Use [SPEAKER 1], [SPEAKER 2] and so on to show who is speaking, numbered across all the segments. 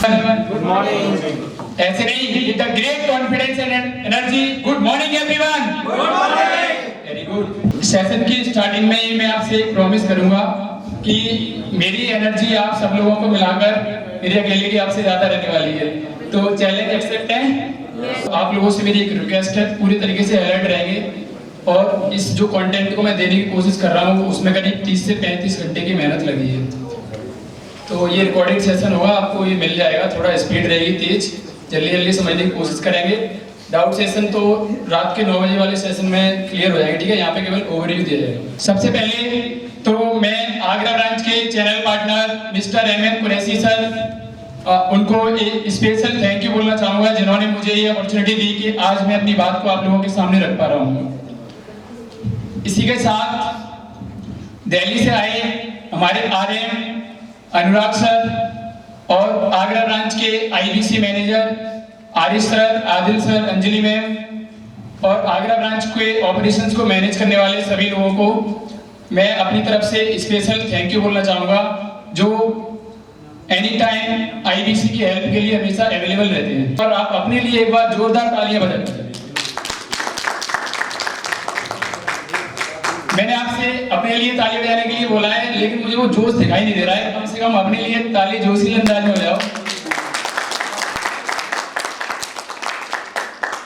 [SPEAKER 1] Good morning. ऐसे नहीं, with the great confidence and energy. Good morning everyone.
[SPEAKER 2] Good morning.
[SPEAKER 1] Very good. Session की starting में ही मैं आपसे एक प्रॉमिस करूंगा कि मेरी एनर्जी आप सब लोगों को मिलाकर मेरी अकेले की आपसे ज्यादा रहने वाली है। तो चैलेंज एक्सेप्ट है? आप लोगों से मेरी एक रिक्वेस्ट है, पूरी तरीके से अलर्ट रहेंगे और इस जो कंटेंट को मैं देने की कोशिश कर रहा हूँ उसमें करीब 30 से 35 घंटे की मेहनत लगी है। तो ये रिकॉर्डिंग सेशन होगा, आपको ये मिल जाएगा, थोड़ा स्पीड रहेगी तेज, जल्दी जल्दी समझने की कोशिश करेंगे। डाउट सेशन तो रात के 9 बजे वाले सेशन में क्लियर हो जाएंगे, ठीक है? यहाँ पे केवल ओवरव्यू दिया जाएगा। सबसे पहले तो मैं आगरा ब्रांच के channel partner mister MM Qureshi sir, उनको एक स्पेशल थैंक यू बोलना चाहूँगा जिन्होंने मुझे ये अपॉर्चुनिटी दी कि आज मैं अपनी बात को आप लोगों के सामने रख पा रहा हूँ। इसी के साथ दिल्ली से आए हमारे RM अनुराग सर और आगरा ब्रांच के IBC manager Aarish sir, Adil sir, Anjali ma'am और आगरा ब्रांच के ऑपरेशंस को मैनेज करने वाले सभी लोगों को मैं अपनी तरफ से स्पेशल थैंक यू बोलना चाहूँगा, जो एनी टाइम IBC की हेल्प के लिए हमेशा अवेलेबल रहते हैं। और आप अपने लिए एक बार जोरदार तालियां बजाएं। मैंने आपसे अपने लिए ताली बजाने के लिए बोला है, लेकिन मुझे वो जोश दिखाई नहीं दे रहा है। कम से कम अपने लिए ताली जोशीले अंदाज में हो जाओ।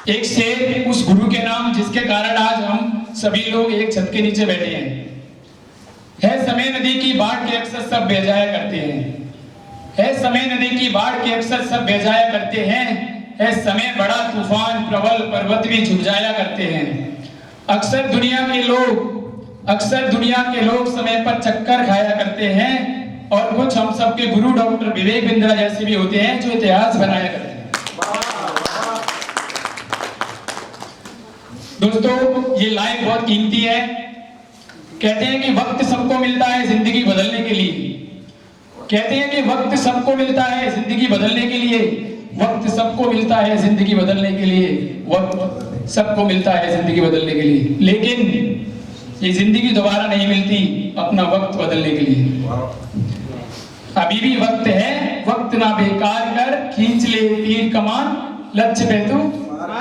[SPEAKER 1] एक शेर उस गुरु के नाम जिसके कारण आज हम सभी लोग एक छत के नीचे बैठे हैं। है समय नदी की बाढ़ के अक्सर सब बह जाया करते हैं, है समय नदी की बाढ़ के अक्सर सब बह जाया करते हैं, है समय बड़ा तूफान प्रबल पर्वत भी झुक जाया करते हैं। अक्सर दुनिया के लोग समय पर चक्कर खाया करते हैं और कुछ हम सबके गुरु डॉक्टर विवेक बिंद्रा जैसे भी होते हैं जो इतिहास बनाया करते हैं। दोस्तों, ये लाइफ बहुत कीमती है। कहते हैं कि वक्त सबको मिलता है जिंदगी बदलने के लिए, कहते हैं कि वक्त सबको मिलता है जिंदगी बदलने के लिए, वक्त सबको मिलता है जिंदगी बदलने के लिए, वक्त सबको मिलता है जिंदगी बदलने के लिए, लेकिन ये जिंदगी दोबारा नहीं मिलती अपना वक्त बदलने के लिए। अभी भी वक्त है, वक्त ना बेकार कर, खींच ले तीर कमान, लक्ष्य पे तू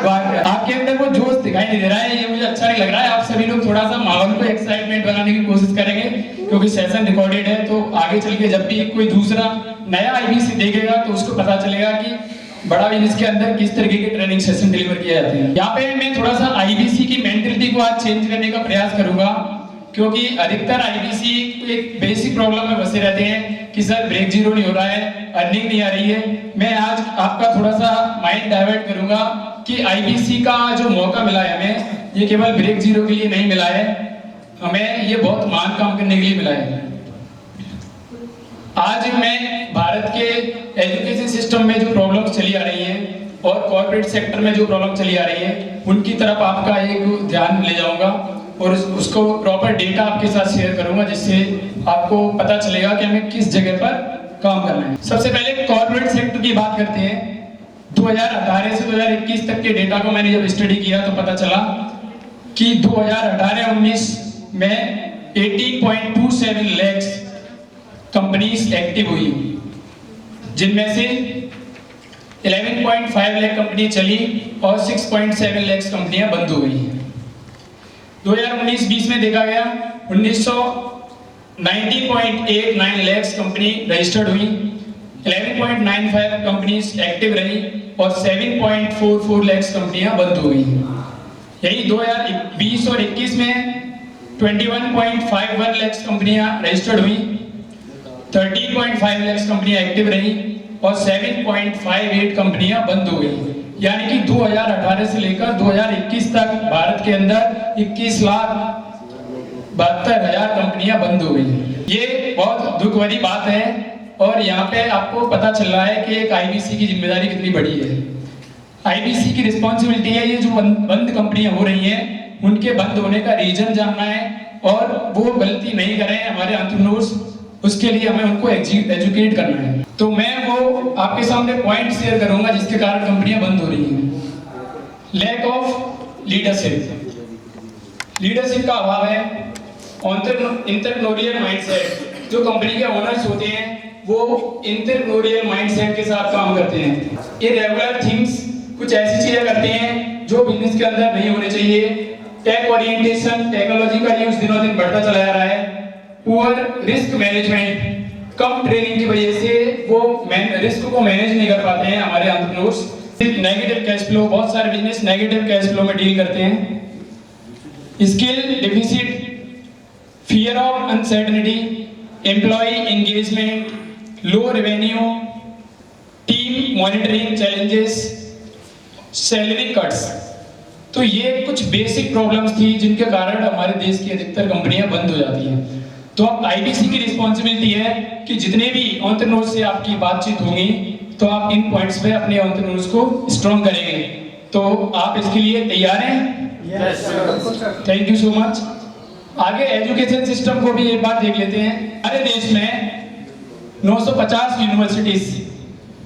[SPEAKER 1] वार कर। आपके अंदर वो जोश दिखाई नहीं दे रहा है, ये मुझे अच्छा नहीं लग रहा है। आप सभी लोग थोड़ा सा माहौल को एक्साइटमेंट बनाने की कोशिश करेंगे, क्योंकि सेशन रिकॉर्डेड है। तो आगे चल के जब भी कोई दूसरा नया IBC देखेगा तो उसको पता चलेगा कि बड़ा बिजनेस के अंदर किस तरीके के ट्रेनिंग सेशन डिलीवर किए जाते हैं। यहाँ पे मैं थोड़ा सा IBC की मेंटालिटी को आज चेंज करने का प्रयास करूंगा, क्योंकि अधिकतर IBC एक बेसिक प्रॉब्लम में फंसे रहते हैं कि सर ब्रेक जीरो नहीं हो रहा है, अर्निंग नहीं आ रही है। मैं आज आपका थोड़ा सा माइंड डाइवर्ट करूंगा कि IBC का जो मौका मिला है हमें, ये केवल ब्रेक जीरो के लिए नहीं मिला है, हमें ये बहुत महान काम करने के लिए मिला है। आज मैं भारत के एजुकेशन सिस्टम में जो प्रॉब्लम्स चली आ रही हैं और कॉर्पोरेट सेक्टर में जो प्रॉब्लम चली आ रही है, उनकी तरफ आपका एक ध्यान ले जाऊंगा और उसको प्रॉपर डेटा आपके साथ शेयर करूंगा, जिससे आपको पता चलेगा कि हमें किस जगह पर काम करना है। सबसे पहले कॉर्पोरेट सेक्टर की बात करते हैं। 2018 से 2021 तक के डेटा को मैंने जब स्टडी किया तो पता चला कि 2018-19 में 18.27 लाख कंपनीज एक्टिव हुई, जिनमें से 11.5 लाख कंपनी चली और 6.7 लाख कंपनियां बंद हो गई। 2019-20 में देखा गया 90.89 लाख कंपनी रजिस्टर्ड हुई, 11.95 कंपनीज एक्टिव रही और 7.44 लाख कंपनियां बंद हो गई। यही 2020 और 21 में 21.51 लाख कंपनियां रजिस्टर्ड हुई, 13.5 लाख कंपनियां एक्टिव रही और 7.58 कंपनियां बंद हो गई। यानी कि 2018 से लेकर 2021 तक भारत के अंदर 21,72,000 कंपनियां बंद हो गई। ये बहुत दुख भरी बात है और यहाँ पे आपको पता चल रहा है कि एक IBC की जिम्मेदारी कितनी बड़ी है। IBC की रिस्पॉन्सिबिलिटी है ये जो बंद कंपनियां हो रही हैं उनके बंद होने का रीजन जानना है और वो गलती नहीं करें हमारे एंटरप्रेन्योर्स, उसके लिए हमें उनको एजुकेट करना है। तो मैं वो आपके सामने पॉइंट शेयर करूंगा जिसके कारण कंपनियां बंद हो रही हैं। लैक ऑफ लीडरशिप का अभाव है। एंटरप्रेन्योरियल माइंडसेट, जो कंपनी के ओनर्स होते हैं वो एंटरप्रेन्योरियल माइंडसेट के साथ काम करते हैं। ये रेगुलर थिंग्स कुछ ऐसी चीजें करते हैं जो बिजनेस के अंदर नहीं होने चाहिए। टेक ओरिएंटेशन, टेक्नोलॉजी का यूज दिनों दिन बढ़ता चला जा रहा है। पुअर रिस्क मैनेजमेंट, कम ट्रेनिंग की वजह से वो रिस्क को मैनेज नहीं कर पाते हैं हमारे एंटरप्रेन्योर्स। नेगेटिव कैश फ्लो, बहुत सारे बिजनेस नेगेटिव कैश फ्लो में डील करते हैं। Skill deficit, fear of uncertainty, employ engagement, low revenue, team monitoring challenges, salary cuts. तो ये कुछ बेसिक प्रॉब्लम्स थी जिनके कारण हमारे देश की अधिकतर कंपनियां बंद हो जाती हैं। तो अब आईबीसी की रिस्पॉन्सिबिलिटी है कि जितने भी एंटरप्रेन्योर्स से आपकी बातचीत होगी तो आप इन पॉइंट्स पे अपने एंटरप्रेन्योर्स को स्ट्रॉन्ग करेंगे। तो आप इसके लिए तैयार हैं?
[SPEAKER 2] Yes sir.
[SPEAKER 1] Thank you so much. आगे एजुकेशन सिस्टम को भी एक बार देख लेते हैं। हमारे देश में 950 यूनिवर्सिटीज,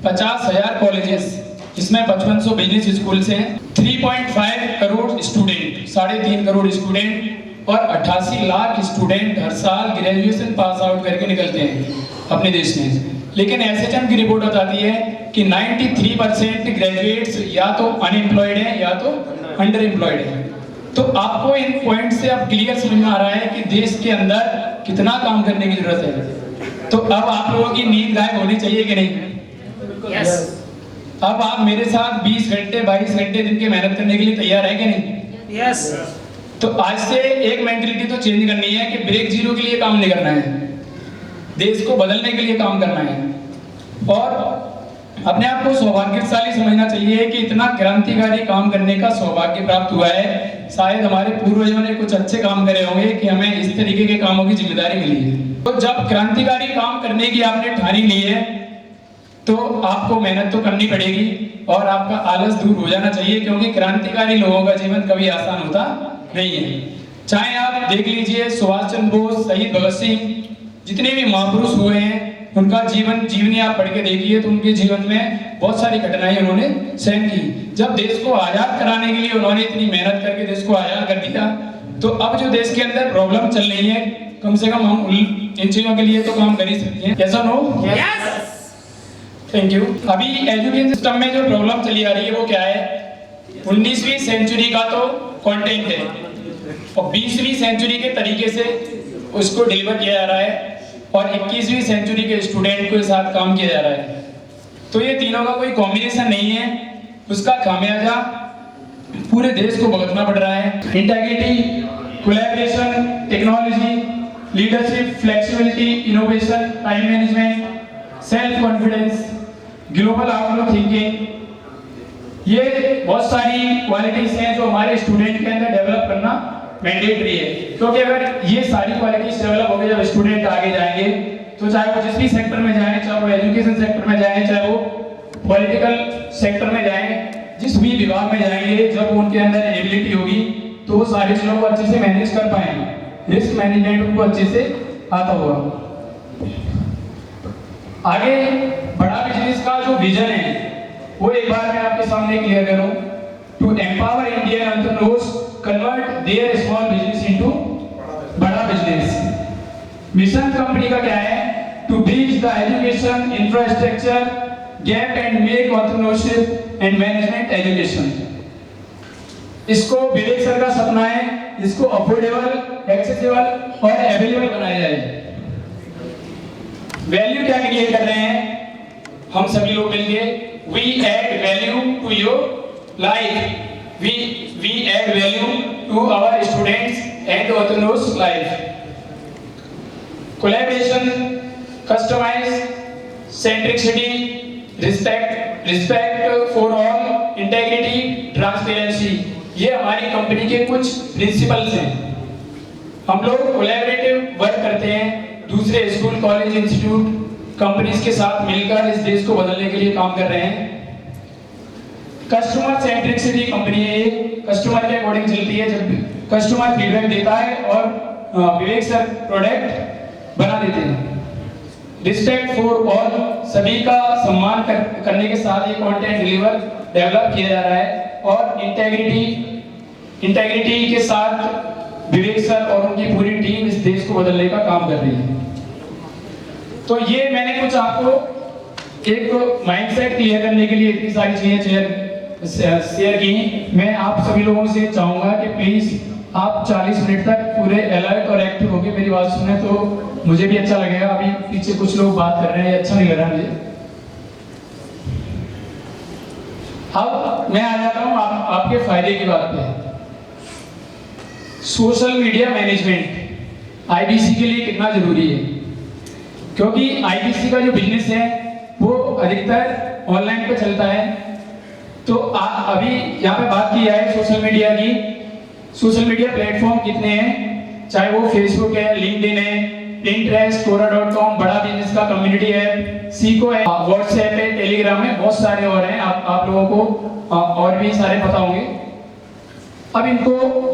[SPEAKER 1] 50,000 कॉलेजेस, इसमें 5500 बिजनेस स्कूल्स हैं, 3.5 करोड़ स्टूडेंट, 3.5 करोड़ स्टूडेंट और 88 लाख स्टूडेंट हर साल ग्रेजुएशन पास आउट करके निकलते हैं अपने देश में। लेकिन एसएचएम की रिपोर्ट बताती है कि 93% ग्रेजुएट्स या तो अनएम्प्लॉयड हैं या तो अंडर एम्प्लॉयड हैं। तो आपको इन पॉइंट से अब क्लियर समझ में आ रहा है कि देश के अंदर कितना काम करने की जरूरत है। तो अब आप लोगों की नींद गायब होनी चाहिए कि नहीं?
[SPEAKER 2] यस।
[SPEAKER 1] अब आप मेरे साथ 20 घंटे 22 घंटे दिन के मेहनत करने के लिए तैयार है कि नहीं?
[SPEAKER 2] यस।
[SPEAKER 1] तो आज से एक मेंटलिटी तो चेंज करनी है कि ब्रेक जीरो के लिए काम नहीं करना है, देश को बदलने के लिए काम करना है। और अपने आप को सौभाग्यशाली समझना चाहिए कि इतना क्रांतिकारी काम करने का सौभाग्य प्राप्त हुआ है। शायद हमारे पूर्वजों ने कुछ अच्छे काम करे होंगे कि हमें इस तरीके के कामों की जिम्मेदारी मिली है। तो जब क्रांतिकारी काम करने की आपने ठानी ली है तो आपको मेहनत तो करनी पड़ेगी और आपका आलस दूर हो जाना चाहिए, क्योंकि क्रांतिकारी लोगों का जीवन कभी आसान होता नहीं है। चाहे आप देख लीजिए सुभाष चंद्र बोस, शहीद भगत सिंह, जितने भी महापुरुष हुए हैं उनका जीवनी आप पढ़ के देखिए तो उनके जीवन में बहुत सारी घटनाएं उन्होंने सहन की। जब देश को आजाद कराने के लिए उन्होंने इतनी मेहनत करके देश को आजाद कर दिया, तो अब जो देश के अंदर प्रॉब्लम चल रही है कम से कम हम इन चीजों के लिए तो काम कर ही सकते हैं। कैसा नो?
[SPEAKER 2] यस।
[SPEAKER 1] Thank you. अभी एजुकेशन सिस्टम में जो प्रॉब्लम चली आ रही है वो क्या है? 19वीं सेंचुरी का तो कंटेंट है और 20वीं सेंचुरी के तरीके से उसको डिलीवर किया जा रहा है और 21वीं सेंचुरी के स्टूडेंट के साथ काम किया जा रहा है। तो ये तीनों का कोई कॉम्बिनेशन नहीं है, उसका खामियाजा पूरे देश को भुगतना पड़ रहा है। Integrity, collaboration, technology, leadership, flexibility, innovation, time management, self confidence, global outlook thinking, ये बहुत सारी क्वालिटीज हैं जो हमारे स्टूडेंट के अंदर डेवलप करना मैंडेटरी है। क्योंकि अगर ये सारी क्वालिटीज डेवलप हो गई, जब स्टूडेंट आगे जाएंगे तो चाहे वो जिस भी सेक्टर में जाएं, चाहे वो एजुकेशन सेक्टर में जाएं, चाहे वो पॉलिटिकल सेक्टर में जाएं, जिस भी विभाग में जाएंगे, जब उनके अंदर एबिलिटी होगी तो वो सारी चीजों को अच्छे से मैनेज कर पाएंगे। रिस्क मैनेजमेंट उनको अच्छे से आता होगा। आगे बड़ा बिजनेस का जो विजन है वो एक बार मैं आपके सामने क्लियर करूं। To empower Indian entrepreneurs, convert their small business into बड़ा बिजनेस। मिशन कंपनी का क्या है? To bridge the education infrastructure gap and make entrepreneurship and management education. इसको विवेक सर का सपना है, इसको अफोर्डेबल, एक्सेसिबल और अवेलेबल बनाया जाए। वैल्यू क्या क्रिएट कर रहे हैं हम सभी लोग मिलके? We add value to your life, we add value to our students and entrepreneurs life. Collaboration, customize, centricity, respect for all, integrity, transparency, ये हमारी कंपनी के कुछ प्रिंसिपल्स हैं। हम लोग कोलैबोरेटिव वर्क करते हैं दूसरे स्कूल, कॉलेज, इंस्टीट्यूट, कंपनीज के साथ मिलकर इस देश को बदलने के लिए काम कर रहे हैं। कस्टमर सेंट्रिसिटी कंपनी है, ये कस्टमर के अकॉर्डिंग चलती है। जब कस्टमर फीडबैक देता है और विवेक सर प्रोडक्ट बना देते हैं। रिस्पेक्ट फॉर ऑल, सभी का सम्मान करने के साथ ये कंटेंट डेवलप किया जा रहा है। और इंटेग्रिटी के साथ विवेक सर और उनकी पूरी टीम इस देश को बदलने का काम कर रही है। तो ये मैंने कुछ आपको एक माइंडसेट क्लियर करने के लिए इतनी सारी चीजें शेयर की। मैं आप सभी लोगों से चाहूंगा कि प्लीज आप 40 मिनट तक पूरे अलर्ट और एक्टिव होकर मेरी बात सुने, तो मुझे भी अच्छा लगेगा। अभी पीछे कुछ लोग बात कर रहे हैं, अच्छा नहीं लग रहा मुझे। अब मैं आ जाता हूं आपके फायदे की बात पे। सोशल मीडिया मैनेजमेंट आईबीसी के लिए कितना जरूरी है, क्योंकि आईबीसी का जो बिजनेस है वो अधिकतर ऑनलाइन पे चलता है। तो अभी यहाँ पे बात की है सोशल मीडिया की। सोशल मीडिया प्लेटफॉर्म कितने हैं, चाहे वो फेसबुक है, लिंक्डइन है, पिंटरेस्ट, quora.com, बड़ा बिजनेस का कम्युनिटी है, सीको है, व्हाट्सएप है, टेलीग्राम है, बहुत सारे और हैं। आप लोगों को और भी सारे पता होंगे। अब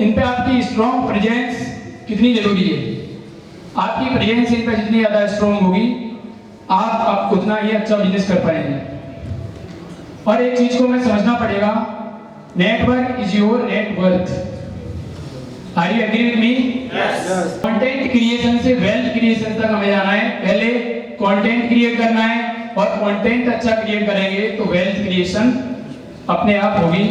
[SPEAKER 1] इन पे आपकी स्ट्रॉन्ग प्रेजेंस कितनी जरूरी है। आपकी प्रेजेंस इन पे जितनी ज्यादा स्ट्रॉन्ग होगी, आप उतना ही अच्छा बिजनेस कर पाएंगे। और एक चीज को हमें समझना पड़ेगा, network is your net worth. Are you agree with me? Content creation से वेल्थ क्रिएशन तक हमें जाना है। पहले कंटेंट क्रिएट करना है, और कंटेंट अच्छा क्रिएट करेंगे तो वेल्थ क्रिएशन अपने आप होगी।